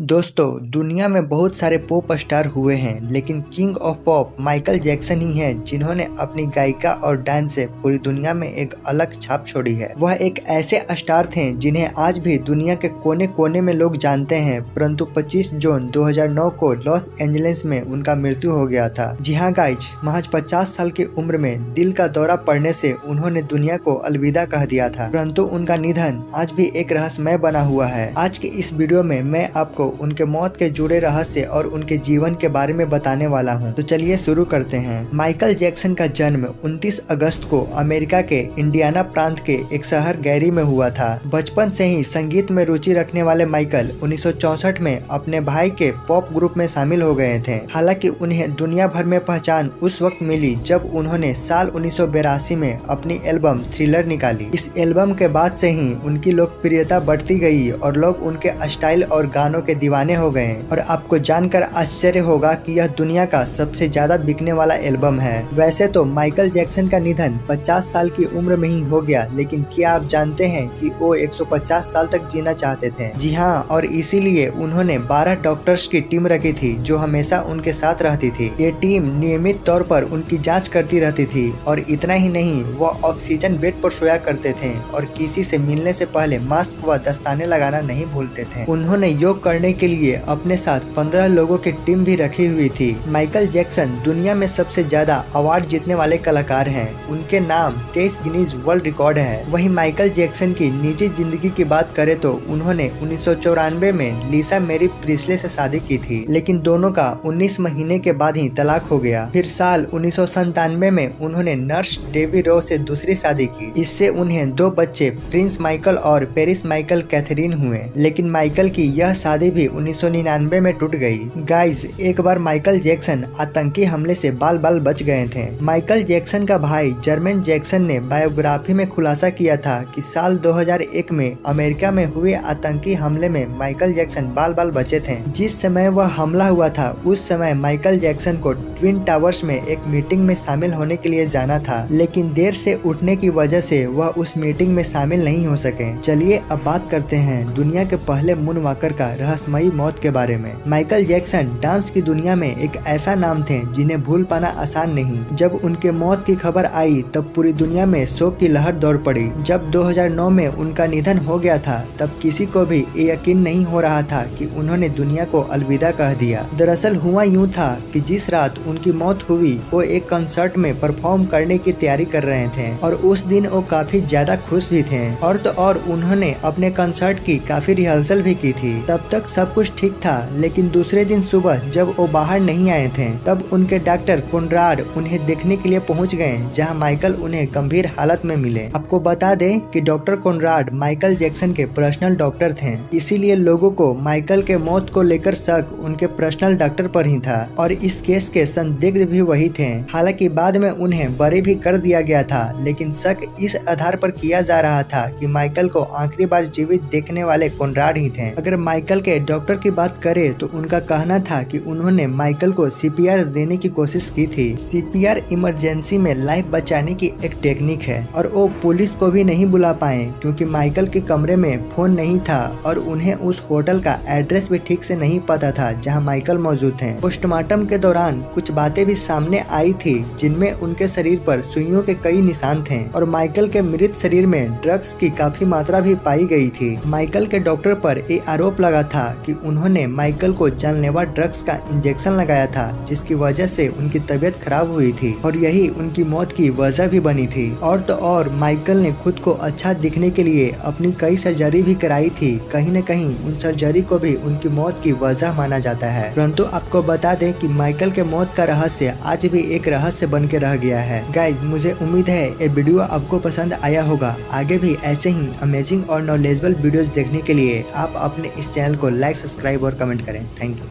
दोस्तों, दुनिया में बहुत सारे पॉप स्टार हुए हैं, लेकिन king of pop Michael Jackson ही हैं जिन्होंने अपनी गायिका और डांस से पूरी दुनिया में एक अलग छाप छोड़ी है। वह एक ऐसे स्टार थे जिन्हें आज भी दुनिया के कोने कोने में लोग जानते हैं, परंतु 25 जून 2009 को लॉस एंजलिस में उनका मृत्यु हो गया था। जी हाँ गाइज, महज 50 साल की उम्र में दिल का दौरा पड़ने से उन्होंने दुनिया को अलविदा कह दिया था, परंतु उनका निधन आज भी एक रहस्यमय बना हुआ है। आज के इस वीडियो में मैं आपको उनके मौत के जुड़े रहस्य और उनके जीवन के बारे में बताने वाला हूं। तो चलिए शुरू करते हैं। माइकल जैक्सन का जन्म 29 अगस्त को अमेरिका के इंडियाना प्रांत के एक शहर गैरी में हुआ था। बचपन से ही संगीत में रुचि रखने वाले माइकल 1964 में अपने भाई के पॉप ग्रुप में शामिल हो गए थे। हालांकि उन्हें दुनिया भर में पहचान उस वक्त मिली जब उन्होंने साल 1982 में अपनी एल्बम थ्रिलर निकाली। इस एल्बम के बाद से ही उनकी लोकप्रियता बढ़ती गई और लोग उनके स्टाइल और गानों के दीवाने हो गए। और आपको जानकर आश्चर्य होगा कि यह दुनिया का सबसे ज्यादा बिकने वाला एल्बम है। वैसे तो माइकल जैक्सन का निधन 50 साल की उम्र में ही हो गया, लेकिन क्या आप जानते हैं कि वो 150 साल तक जीना चाहते थे? जी हाँ, और इसीलिए उन्होंने 12 डॉक्टर्स की टीम रखी थी जो हमेशा उनके साथ रहती थी। ये टीम नियमित तौर पर उनकी जाँच करती रहती थी और इतना ही नहीं, वो ऑक्सीजन बेड पर सोया करते थे और किसी से मिलने से पहले मास्क व दस्ताने लगाना नहीं भूलते थे। उन्होंने योग करने के लिए अपने साथ 15 लोगों की टीम भी रखी हुई थी। माइकल जैक्सन दुनिया में सबसे ज्यादा अवार्ड जीतने वाले कलाकार हैं। उनके नाम 23 गिनीज वर्ल्ड रिकॉर्ड है। वहीं माइकल जैक्सन की निजी जिंदगी की बात करें तो उन्होंने 1994 में लिसा मैरी प्रिस्ले से शादी की थी, लेकिन दोनों का 19 महीने के बाद ही तलाक हो गया। फिर साल 1997 में उन्होंने नर्स डेवी रो से दूसरी शादी की। इससे उन्हें 2 बच्चे प्रिंस माइकल और पेरिस माइकल कैथरीन हुए, लेकिन माइकल की यह शादी भी 1999 में टूट गई। गाइज, एक बार माइकल जैक्सन आतंकी हमले से बाल बाल बच गए थे। माइकल जैक्सन का भाई जर्मेन जैक्सन ने बायोग्राफी में खुलासा किया था कि साल 2001 में अमेरिका में हुए आतंकी हमले में माइकल जैक्सन बाल बाल बचे थे। जिस समय वह हमला हुआ था उस समय माइकल जैक्सन को ट्विन टावर्स में एक मीटिंग में शामिल होने के लिए जाना था, लेकिन देर से उठने की वजह से वह उस मीटिंग में शामिल नहीं हो सके। चलिए अब बात करते हैं दुनिया के पहले मून वॉकर का रहस्यमयी मौत के बारे में। माइकल जैक्सन डांस की दुनिया में एक ऐसा नाम थे जिन्हें भूल पाना आसान नहीं। जब उनके मौत की खबर आई तब पूरी दुनिया में शोक की लहर दौड़ पड़ी। जब 2009 में उनका निधन हो गया था तब किसी को भी ये यकीन नहीं हो रहा था कि उन्होंने दुनिया को अलविदा कह दिया। दरअसल हुआ यूँ था कि जिस रात उनकी मौत हुई वो एक कंसर्ट में परफॉर्म करने की तैयारी कर रहे थे और उस दिन वो काफी ज्यादा खुश भी थे। और तो और उन्होंने अपने कंसर्ट की काफी रिहर्सल भी की थी। तब तक सब कुछ ठीक था, लेकिन दूसरे दिन सुबह जब वो बाहर नहीं आए थे तब उनके डॉक्टर कोनराड उन्हें देखने के लिए पहुंच गए, जहां माइकल उन्हें गंभीर हालत में मिले। आपको बता दें कि डॉक्टर कोनराड माइकल जैक्सन के पर्सनल डॉक्टर थे, इसीलिए लोगों को माइकल के मौत को लेकर शक उनके पर्सनल डॉक्टर पर ही था और इस केस के संदिग्ध भी वही थे। हालांकि बाद में उन्हें बरी भी कर दिया गया था, लेकिन शक इस आधार पर किया जा रहा था कि माइकल को आखिरी बार जीवित देखने वाले कोनराड ही थे। अगर माइकल के डॉक्टर की बात करें तो उनका कहना था कि उन्होंने माइकल को सीपीआर देने की कोशिश की थी। सीपीआर इमरजेंसी में लाइफ बचाने की एक टेक्निक है और वो पुलिस को भी नहीं बुला पाए क्योंकि माइकल के कमरे में फोन नहीं था और उन्हें उस होटल का एड्रेस भी ठीक से नहीं पता था जहां माइकल मौजूद थे। पोस्टमार्टम के दौरान कुछ बातें भी सामने आई थी जिनमें उनके शरीर पर सुइयों के कई निशान थे और माइकल के मृत शरीर में ड्रग्स की काफी मात्रा भी पाई गई थी। माइकल के डॉक्टर पर ये आरोप लगा था कि उन्होंने माइकल को जानलेवा ड्रग्स का इंजेक्शन लगाया था, जिसकी वजह से उनकी तबीयत खराब हुई थी और यही उनकी मौत की वजह भी बनी थी। और तो और माइकल ने खुद को अच्छा दिखने के लिए अपनी कई सर्जरी भी कराई थी। कहीं न कहीं उन सर्जरी को भी उनकी मौत की वजह माना जाता है। परंतु आपको बता दें कि माइकल के मौत का रहस्य आज भी एक रहस्य बन के रह गया है। गाइज, मुझे उम्मीद है ये वीडियो आपको पसंद आया होगा। आगे भी ऐसे ही अमेजिंग और नॉलेजेबल वीडियोस देखने के लिए आप अपने इस चैनल को लाइक, सब्सक्राइब और कमेंट करें। Thank you.